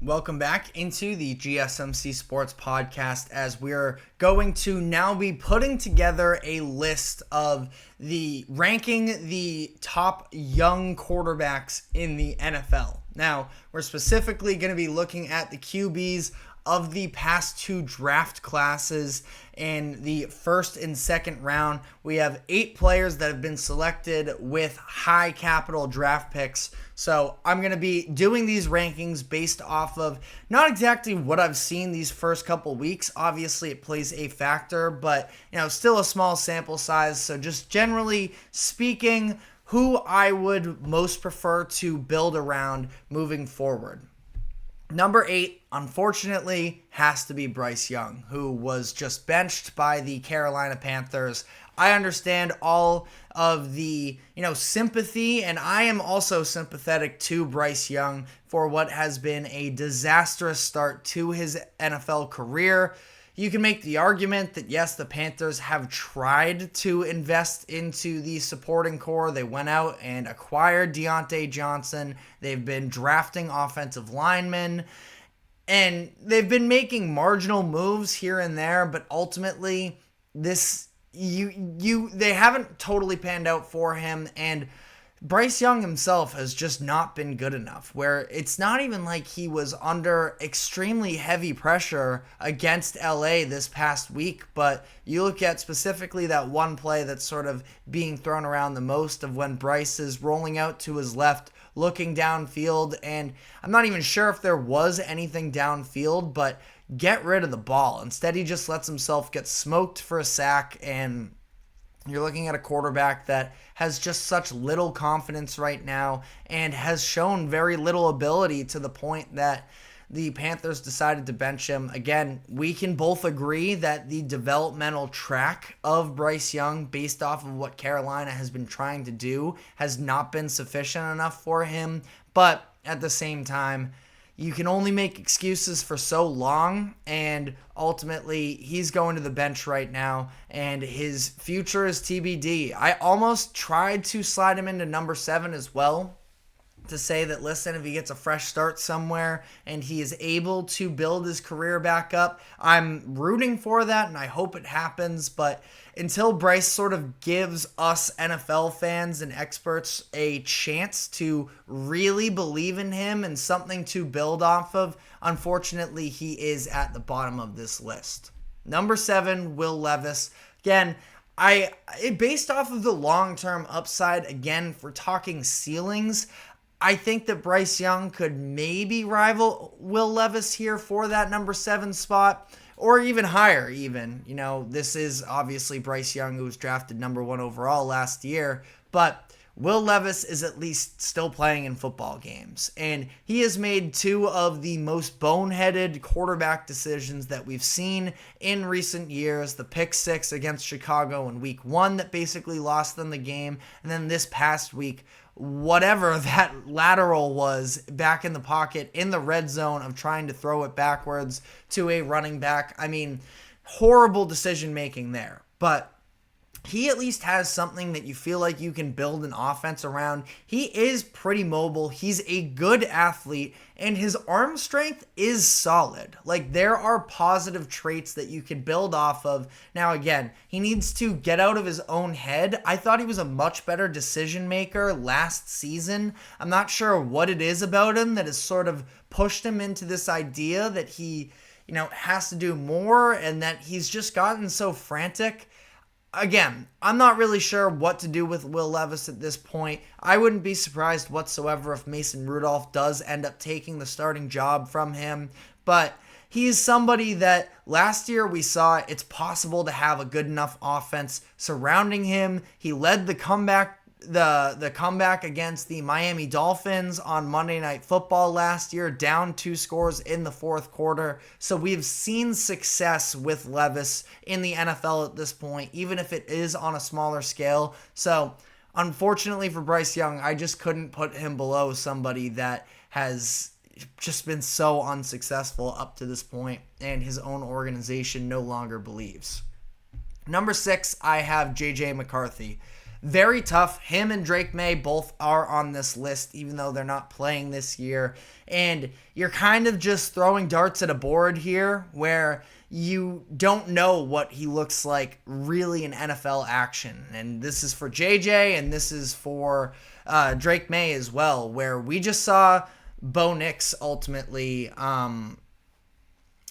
Welcome back into the GSMC Sports Podcast, as we're going to now be putting together a list of ranking the top young quarterbacks in the NFL. Now, we're specifically going to be looking at the QBs of the past two draft classes. In the first and second round, we have 8 players that have been selected with high capital draft picks. So I'm going to be doing these rankings based off of not exactly what I've seen these first couple weeks. Obviously, it plays a factor, but still a small sample size. So just generally speaking, who I would most prefer to build around moving forward. Number 8, unfortunately, has to be Bryce Young, who was just benched by the Carolina Panthers. I understand all of the, sympathy, and I am also sympathetic to Bryce Young for what has been a disastrous start to his NFL career. You can make the argument that, yes, the Panthers have tried to invest into the supporting core. They went out and acquired Deontay Johnson. They've been drafting offensive linemen. And they've been making marginal moves here and there, but ultimately, they haven't totally panned out for him. And Bryce Young himself has just not been good enough, where it's not even like he was under extremely heavy pressure against LA this past week, but you look at specifically that one play that's sort of being thrown around the most, of when Bryce is rolling out to his left, looking downfield, and I'm not even sure if there was anything downfield, but get rid of the ball. Instead, he just lets himself get smoked for a sack, and you're looking at a quarterback that has just such little confidence right now and has shown very little ability, to the point that the Panthers decided to bench him. Again, we can both agree that the developmental track of Bryce Young, based off of what Carolina has been trying to do, has not been sufficient enough for him. But at the same time, you can only make excuses for so long, and ultimately he's going to the bench right now, and his future is TBD. I almost tried to slide him into number 7 as well, to say that, listen, if he gets a fresh start somewhere and he is able to build his career back up, I'm rooting for that and I hope it happens. But until Bryce sort of gives us NFL fans and experts a chance to really believe in him and something to build off of, unfortunately, he is at the bottom of this list. Number 7, Will Levis. Again, based off of the long-term upside, again, for talking ceilings, I think that Bryce Young could maybe rival Will Levis here for that number 7 spot, or even higher even. This is obviously Bryce Young, who was drafted number 1 overall last year, but Will Levis is at least still playing in football games, and he has made 2 of the most boneheaded quarterback decisions that we've seen in recent years. The pick 6 against Chicago in week 1 that basically lost them the game, and then this past week, whatever that lateral was back in the pocket in the red zone of trying to throw it backwards to a running back. I mean, horrible decision making there. But he at least has something that you feel like you can build an offense around. He is pretty mobile. He's a good athlete, and his arm strength is solid. Like, there are positive traits that you can build off of. Now, again, he needs to get out of his own head. I thought he was a much better decision maker last season. I'm not sure what it is about him that has sort of pushed him into this idea that he, has to do more, and that he's just gotten so frantic. Again, I'm not really sure what to do with Will Levis at this point. I wouldn't be surprised whatsoever if Mason Rudolph does end up taking the starting job from him. But he's somebody that last year we saw it's possible to have a good enough offense surrounding him. He led the comeback against the Miami Dolphins on Monday Night Football last year, down 2 scores in the fourth quarter. So we've seen success with Levis in the NFL at this point, even if it is on a smaller scale. So unfortunately for Bryce Young, I just couldn't put him below somebody that has just been so unsuccessful up to this point, and his own organization no longer believes. Number 6, I have J.J. McCarthy. very tough. Him and Drake May both are on this list, even though they're not playing this year. And you're kind of just throwing darts at a board here where you don't know what he looks like really in NFL action. And this is for JJ and this is for Drake May as well, where we just saw Bo Nix ultimately.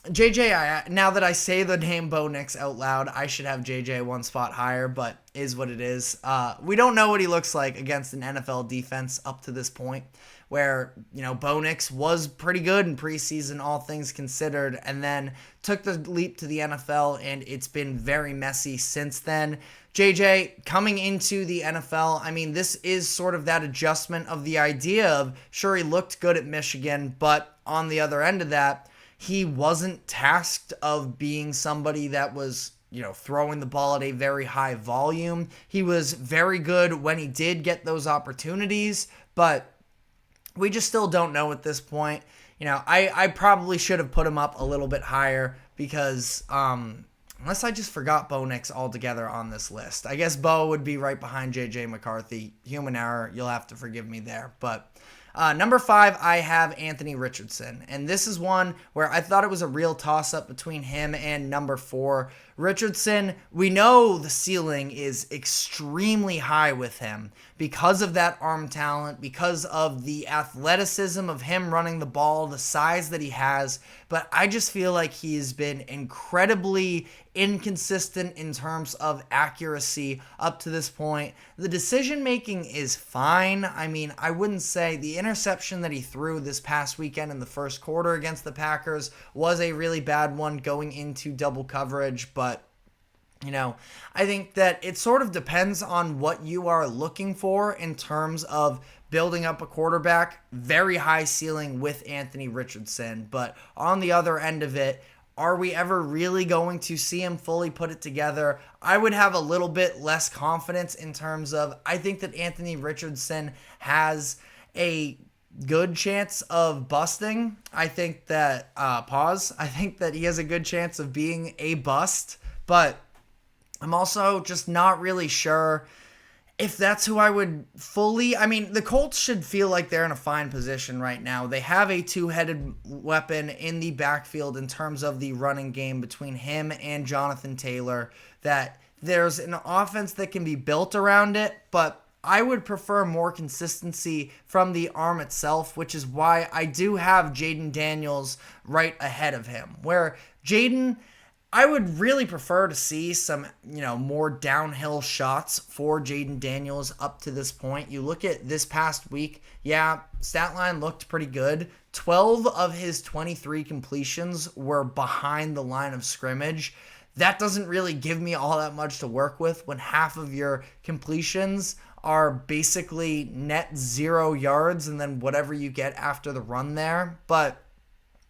JJ, now that I say the name Bo Nix out loud, I should have JJ one spot higher, but is what it is. We don't know what he looks like against an NFL defense up to this point, where, Bo Nix was pretty good in preseason, all things considered, and then took the leap to the NFL, and it's been very messy since then. JJ, coming into the NFL, this is sort of that adjustment of the idea of, sure, he looked good at Michigan, but on the other end of that, he wasn't tasked of being somebody that was, throwing the ball at a very high volume. He was very good when he did get those opportunities, but we just still don't know at this point. I probably should have put him up a little bit higher because unless I just forgot Bo Nix altogether on this list. I guess Bo would be right behind J.J. McCarthy. Human error. You'll have to forgive me there. But number 5, I have Anthony Richardson. And this is one where I thought it was a real toss-up between him and number 4. Richardson, we know the ceiling is extremely high with him because of that arm talent, because of the athleticism of him running the ball, the size that he has. But I just feel like he has been incredibly inconsistent in terms of accuracy up to this point. The decision making is fine. I wouldn't say the interception that he threw this past weekend in the first quarter against the Packers was a really bad one going into double coverage, but I think that it sort of depends on what you are looking for in terms of building up a quarterback. Very high ceiling with Anthony Richardson, but on the other end of it, are we ever really going to see him fully put it together? I would have a little bit less confidence in terms of, I think that Anthony Richardson has a good chance of busting. I think that, I think that he has a good chance of being a bust, but I'm also just not really sure if that's who I would fully... the Colts should feel like they're in a fine position right now. They have a two-headed weapon in the backfield in terms of the running game between him and Jonathan Taylor, that there's an offense that can be built around it, but I would prefer more consistency from the arm itself, which is why I do have Jaden Daniels right ahead of him, where Jaden... I would really prefer to see some, more downhill shots for Jaden Daniels up to this point. You look at this past week, stat line looked pretty good. 12 of his 23 completions were behind the line of scrimmage. That doesn't really give me all that much to work with when half of your completions are basically net 0 yards and then whatever you get after the run there. But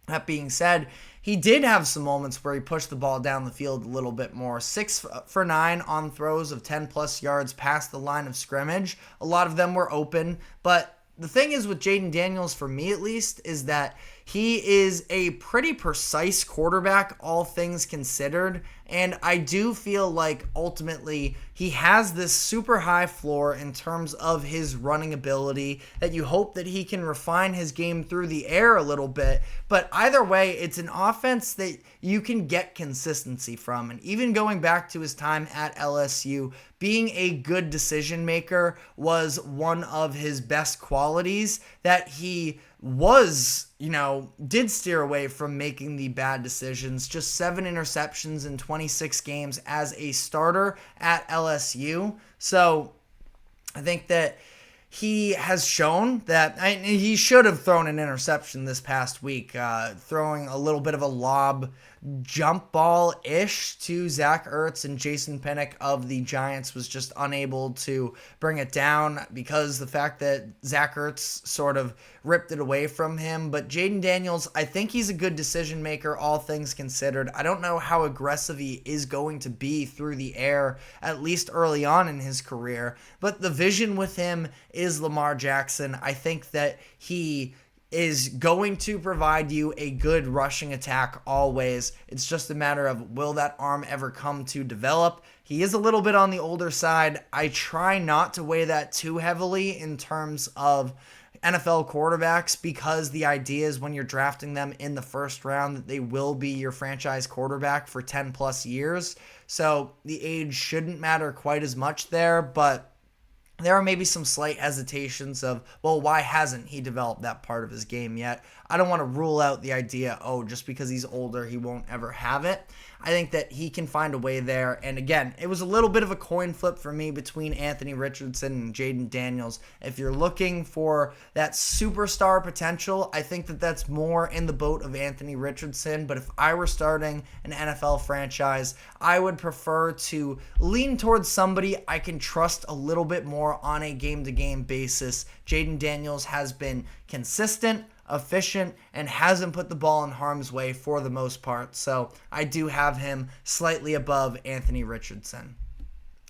that being said, he did have some moments where he pushed the ball down the field a little bit more. 6 for 9 on throws of 10 plus yards past the line of scrimmage. A lot of them were open. But the thing is with Jaden Daniels, for me at least, is that he is a pretty precise quarterback, all things considered. And I do feel like ultimately he has this super high floor in terms of his running ability that you hope that he can refine his game through the air a little bit. But either way, it's an offense that you can get consistency from. And even going back to his time at LSU, being a good decision maker was one of his best qualities, that he was, did steer away from making the bad decisions. Just 7 interceptions in 26 games as a starter at LSU. So I think that he has shown that he should have thrown an interception this past week, throwing a little bit of a lob jump ball-ish to Zach Ertz, and Jason Pinnock of the Giants was just unable to bring it down because the fact that Zach Ertz sort of ripped it away from him. But Jaden Daniels, I think he's a good decision maker, all things considered. I don't know how aggressive he is going to be through the air, at least early on in his career, but the vision with him is Lamar Jackson. I think that he is going to provide you a good rushing attack always. It's just a matter of, will that arm ever come to develop? He is a little bit on the older side. I try not to weigh that too heavily in terms of NFL quarterbacks, because the idea is when you're drafting them in the first round that they will be your franchise quarterback for 10 plus years. So the age shouldn't matter quite as much there, but there are maybe some slight hesitations of, well, why hasn't he developed that part of his game yet? I don't want to rule out the idea, just because he's older, he won't ever have it. I think that he can find a way there. And again, it was a little bit of a coin flip for me between Anthony Richardson and Jaden Daniels. If you're looking for that superstar potential, I think that that's more in the boat of Anthony Richardson. But if I were starting an NFL franchise, I would prefer to lean towards somebody I can trust a little bit more on a game-to-game basis. Jaden Daniels has been consistent, efficient, and hasn't put the ball in harm's way for the most part. So I do have him slightly above Anthony Richardson.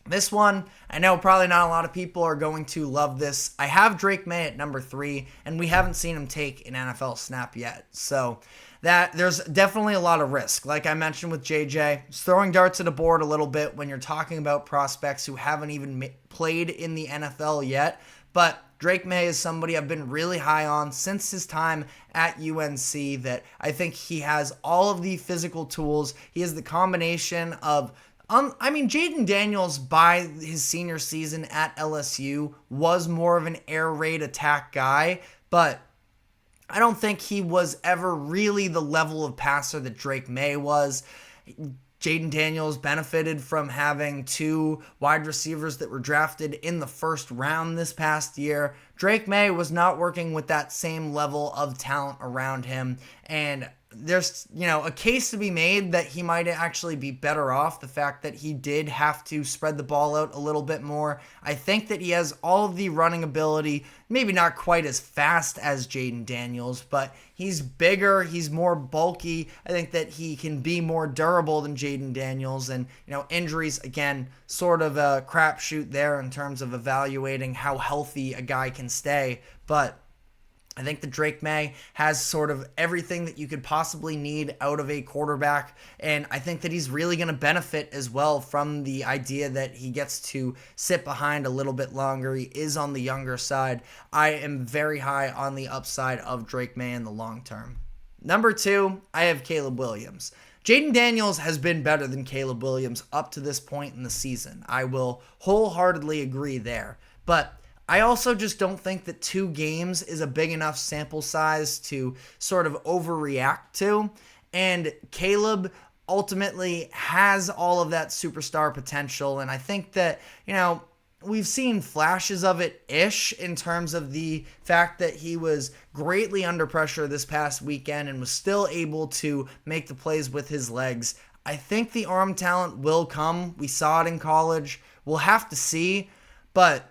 This one, I know probably not a lot of people are going to love this. I have Drake May at number 3, and we haven't seen him take an NFL snap yet. So that there's definitely a lot of risk. Like I mentioned with JJ, it's throwing darts at a board a little bit when you're talking about prospects who haven't even played in the NFL yet. But Drake May is somebody I've been really high on since his time at UNC, that I think he has all of the physical tools. He has the combination of, Jaden Daniels by his senior season at LSU was more of an air raid attack guy, but I don't think he was ever really the level of passer that Drake May was. Jaden Daniels benefited from having 2 wide receivers that were drafted in the first round this past year. Drake May was not working with that same level of talent around him, and there's, a case to be made that he might actually be better off the fact that he did have to spread the ball out a little bit more. I think that he has all of the running ability, maybe not quite as fast as Jaden Daniels, but he's bigger, he's more bulky. I think that he can be more durable than Jaden Daniels, and, injuries, again, sort of a crapshoot there in terms of evaluating how healthy a guy can stay, but I think that Drake May has sort of everything that you could possibly need out of a quarterback, and I think that he's really going to benefit as well from the idea that he gets to sit behind a little bit longer. He is on the younger side. I am very high on the upside of Drake May in the long term. Number 2, I have Caleb Williams. Jaden Daniels has been better than Caleb Williams up to this point in the season. I will wholeheartedly agree there, but I also just don't think that 2 games is a big enough sample size to sort of overreact to. And Caleb ultimately has all of that superstar potential. And I think that, we've seen flashes of it-ish in terms of the fact that he was greatly under pressure this past weekend and was still able to make the plays with his legs. I think the arm talent will come. We saw it in college. We'll have to see. But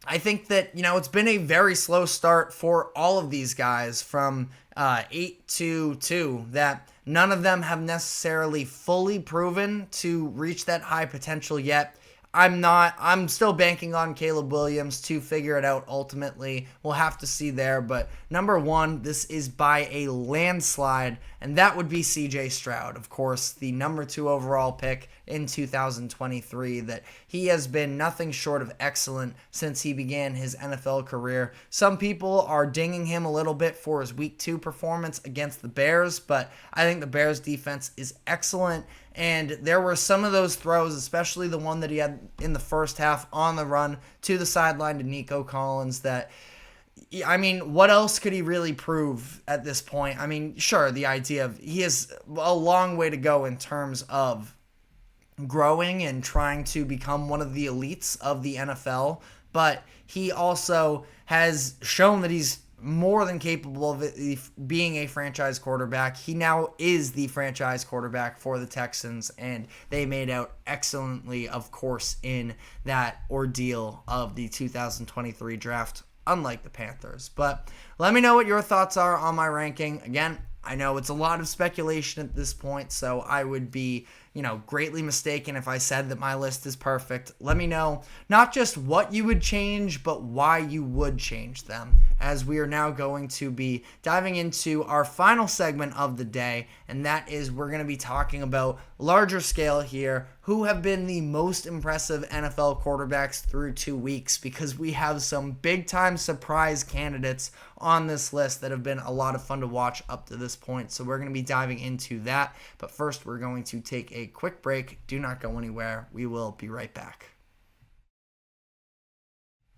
I think that, it's been a very slow start for all of these guys from 8-2, that none of them have necessarily fully proven to reach that high potential yet. I'm still banking on Caleb Williams to figure it out ultimately. We'll have to see there. But number 1, this is by a landslide, and that would be CJ Stroud. Of course, the number 2 overall pick in 2023, that he has been nothing short of excellent since he began his NFL career. Some people are dinging him a little bit for his week 2 performance against the Bears, but I think the Bears defense is excellent. And there were some of those throws, especially the one that he had in the first half on the run to the sideline to Nico Collins, that, what else could he really prove at this point? Sure, the idea of he has a long way to go in terms of growing and trying to become one of the elites of the NFL, but he also has shown that he's more than capable of being a franchise quarterback. He now is the franchise quarterback for the Texans, and they made out excellently, of course, in that ordeal of the 2023 draft, unlike the Panthers. But let me know what your thoughts are on my ranking. Again, I know it's a lot of speculation at this point, so I would be greatly mistaken if I said that my list is perfect. Let me know not just what you would change, but why you would change them, as we are now going to be diving into our final segment of the day, and that is we're going to be talking about larger scale here, who have been the most impressive NFL quarterbacks through 2 weeks, because we have some big time surprise candidates on this list that have been a lot of fun to watch up to this point. So we're going to be diving into that. But first, we're going to take a quick break. Do not go anywhere. We will be right back.